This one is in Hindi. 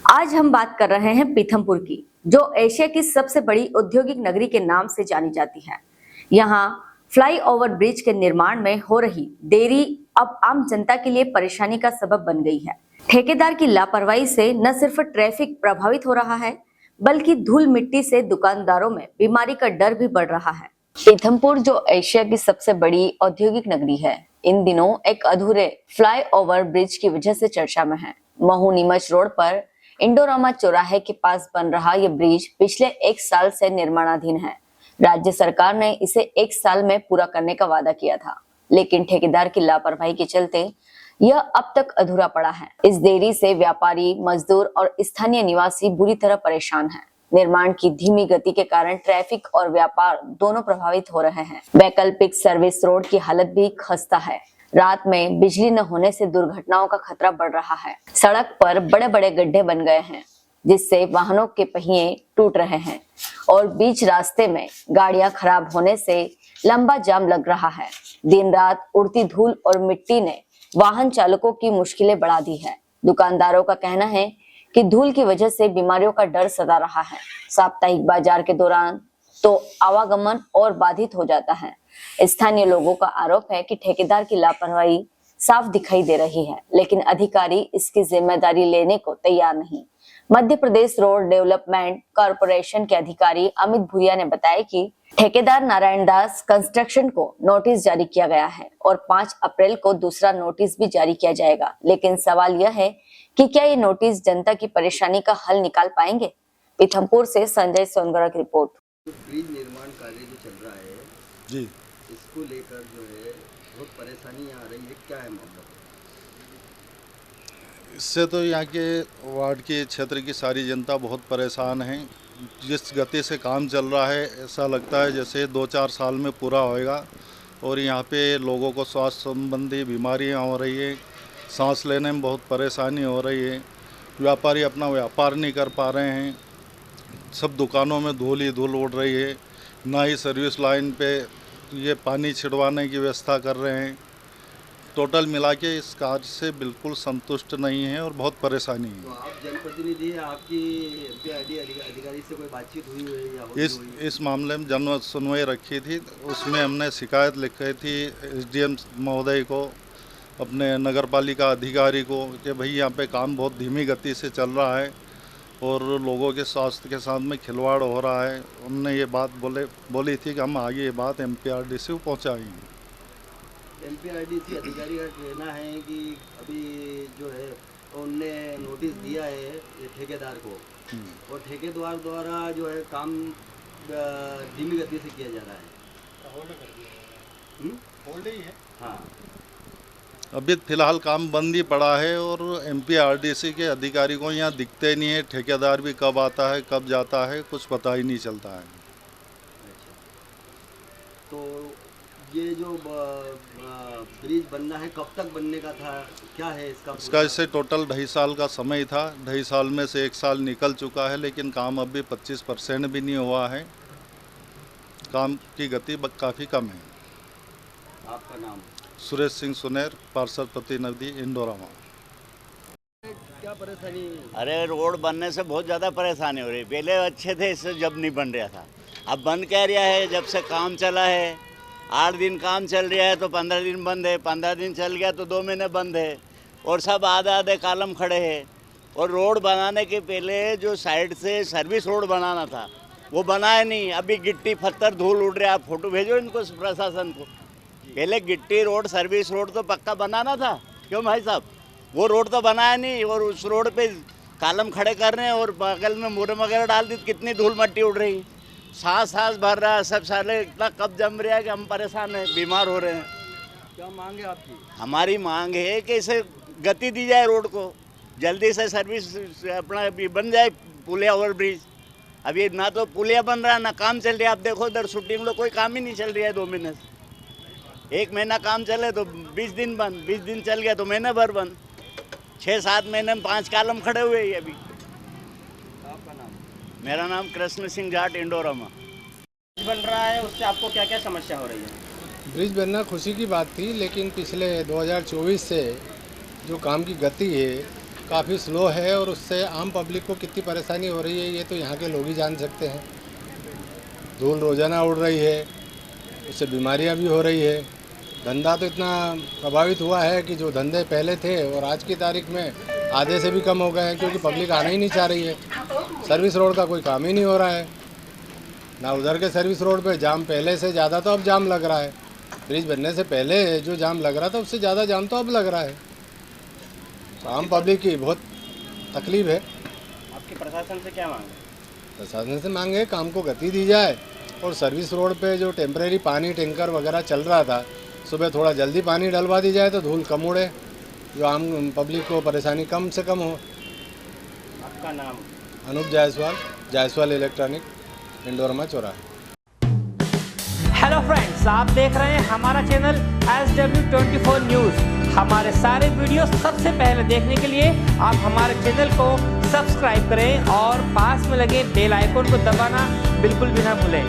आज हम बात कर रहे हैं पीथमपुर की, जो एशिया की सबसे बड़ी औद्योगिक नगरी के नाम से जानी जाती है। यहाँ फ्लाईओवर ब्रिज के निर्माण में हो रही देरी अब आम जनता के लिए परेशानी का सबब बन गई है। ठेकेदार की लापरवाही से न सिर्फ ट्रैफिक प्रभावित हो रहा है, बल्कि धूल मिट्टी से दुकानदारों में बीमारी का डर भी बढ़ रहा है। पीथमपुर, जो एशिया की सबसे बड़ी औद्योगिक नगरी है, इन दिनों एक अधूरे फ्लाईओवर ब्रिज की वजह से चर्चा में है। महू नीमच रोड पर इंडोरामा चौराहे के पास बन रहा यह ब्रिज पिछले 1 साल से निर्माणाधीन है। राज्य सरकार ने इसे 1 साल में पूरा करने का वादा किया था, लेकिन ठेकेदार की लापरवाही के चलते यह अब तक अधूरा पड़ा है। इस देरी से व्यापारी, मजदूर और स्थानीय निवासी बुरी तरह परेशान हैं। निर्माण की धीमी गति के कारण ट्रैफिक और व्यापार दोनों प्रभावित हो रहे हैं। वैकल्पिक सर्विस रोड की हालत भी खस्ता है। रात में बिजली न होने से दुर्घटनाओं का खतरा बढ़ रहा है। सड़क पर बड़े बड़े गड्ढे बन गए हैं, जिससे वाहनों के पहिए टूट रहे हैं और बीच रास्ते में गाड़ियां खराब होने से लंबा जाम लग रहा है। दिन रात उड़ती धूल और मिट्टी ने वाहन चालकों की मुश्किलें बढ़ा दी है। दुकानदारों का कहना है कि धूल की वजह से बीमारियों का डर सता रहा है। साप्ताहिक बाजार के दौरान तो आवागमन और बाधित हो जाता है। स्थानीय लोगों का आरोप है कि ठेकेदार की लापरवाही साफ दिखाई दे रही है, लेकिन अधिकारी इसकी जिम्मेदारी लेने को तैयार नहीं। Madhya Pradesh road development corporation के अधिकारी अमित भूरिया ने बताया कि ठेकेदार नारायण दास कंस्ट्रक्शन को नोटिस जारी किया गया है और 5 अप्रैल को दूसरा नोटिस भी जारी किया जाएगा। लेकिन सवाल यह है कि क्या ये नोटिस जनता की परेशानी का हल निकाल पाएंगे? पीथमपुर से संजय सोनगढ़ की रिपोर्ट। ब्रिज निर्माण कार्य जो चल रहा है जी, इसको लेकर जो है बहुत परेशानी आ रही है, क्या है मामला? इससे तो यहाँ के वार्ड के क्षेत्र की सारी जनता बहुत परेशान है। जिस गति से काम चल रहा है, ऐसा लगता है जैसे 2-4 साल में पूरा होएगा और यहाँ पे लोगों को स्वास्थ्य संबंधी बीमारियाँ हो रही है, सांस लेने में बहुत परेशानी हो रही है। व्यापारी अपना व्यापार नहीं कर पा रहे हैं, सब दुकानों में धूल ही धूल उड़ रही है। ना ही सर्विस लाइन पे ये पानी छिड़वाने की व्यवस्था कर रहे हैं। टोटल मिला के इस कार्य से बिल्कुल संतुष्ट नहीं है और बहुत परेशानी है। तो आप जनप्रतिनिधि हैं, आपकी एमपीआरडी अधिकारी से कोई बातचीत हुई है या हुई है? इस मामले में जन सुनवाई रखी थी, उसमें हमने शिकायत लिखी थी एसडीएम महोदय को, अपने नगर पालिका अधिकारी को, कि भाई यहाँ पे काम बहुत धीमी गति से चल रहा है और लोगों के स्वास्थ्य के साथ में खिलवाड़ हो रहा है। उनने ये बात बोली थी कि हम आगे ये बात एमपीआरडी से पहुँचाएंगे। एमपीआरडीसी अधिकारी का कहना है कि अभी जो है उनने नोटिस दिया है ये ठेकेदार को और ठेकेदार द्वारा जो है काम धीमी गति से किया जा रहा है। होल्ड कर दिया है। होल्ड ही है। हाँ, अभी फिलहाल काम बंद ही पड़ा है और एमपीआरडीसी के अधिकारी को यहाँ दिखते नहीं है। ठेकेदार भी कब आता है कब जाता है कुछ पता ही नहीं चलता है। अच्छा, तो ये जो ब्रिज बनना है कब तक बनने का था, क्या है इसका? इससे टोटल 2.5 साल का समय था। 2.5 साल में से 1 साल निकल चुका है, लेकिन काम अभी 25% भी नहीं हुआ है। काम की गति काफ़ी कम है। आपका नाम? सुरेश सिंह सुनेर, पार्षद प्रतिनिधि इंडोरामा। क्या परेशानी? अरे रोड बनने से बहुत ज़्यादा परेशानी हो रही है। पहले अच्छे थे, इससे जब नहीं बन रहा था। अब बंद कह रहा है, जब से काम चला है 8 दिन काम चल रहा है तो 15 दिन बंद है, 15 दिन चल गया तो 2 महीने बंद है और सब आधे आधे कालम खड़े हैं। और रोड बनाने के पहले जो साइड से सर्विस रोड बनाना था वो बनाया नहीं। अभी गिट्टी पत्थर धूल उड़ रहा है। आप फोटो भेजो इनको, प्रशासन को। पहले गिट्टी रोड सर्विस रोड तो पक्का बनाना था, क्यों भाई साहब? वो रोड तो बनाया नहीं और उस रोड पे कालम खड़े कर रहे हैं और बगल में मुरम वगैरह डाल दी, कितनी धूल मट्टी उड़ रही। सांस भर रहा है, सब साले इतना कब जम रहा है कि हम परेशान हैं, बीमार हो रहे हैं। क्या मांग है आपकी? हमारी मांग है कि इसे गति दी जाए, रोड को जल्दी से सर्विस अपना बन जाए, पुलिया ओवर ब्रिज। अभी ना तो पुलिया बन रहा है ना काम चल रहा है। आप देखो इधर शूटिंग में कोई काम ही नहीं चल रहा है। 2 महीने से 1 महीना काम चले तो 20 दिन बंद, 20 दिन चल गया तो महीने भर बंद। 6-7 महीने में 5 कालम खड़े हुए हैं अभी। आपका नाम? मेरा नाम कृष्ण सिंह जाट, इंडोरामा। बन रहा है, उससे आपको क्या क्या समस्या हो रही है? ब्रिज बनना खुशी की बात थी, लेकिन पिछले 2024 से जो काम की गति है काफ़ी स्लो है और उससे आम पब्लिक को कितनी परेशानी हो रही है ये तो यहाँ के लोग ही जान सकते हैं। धूल रोजाना उड़ रही है, उससे बीमारियाँ भी हो रही है। धंधा तो इतना प्रभावित हुआ है कि जो धंधे पहले थे और आज की तारीख में आधे से भी कम हो गए हैं, क्योंकि पब्लिक आना ही नहीं चाह रही है। सर्विस रोड का कोई काम ही नहीं हो रहा है ना। उधर के सर्विस रोड पे जाम पहले से ज़्यादा तो अब जाम लग रहा है। ब्रिज बनने से पहले जो जाम लग रहा था उससे ज़्यादा जाम तो अब लग रहा है। तो आम पब्लिक की बहुत तकलीफ है। आपकी प्रशासन से क्या मांग है? प्रशासन से मांगे काम को गति दी जाए और सर्विस रोड पे जो टेम्परेरी पानी टैंकर वगैरह चल रहा था, सुबह थोड़ा जल्दी पानी डलवा दी जाए तो धूल कम उड़े, जो आम पब्लिक को परेशानी कम से कम हो। आपका नाम? अनूप जायसवाल, जायसवाल इलेक्ट्रॉनिक, इंडोरमा चौराहा। हेलो फ्रेंड्स, आप देख रहे हैं हमारा चैनल SW24 न्यूज़। हमारे सारे वीडियो सबसे पहले देखने के लिए आप हमारे चैनल को सब्सक्राइब करें और पास में लगे बेल आइकन को दबाना बिल्कुल भी ना भूलें।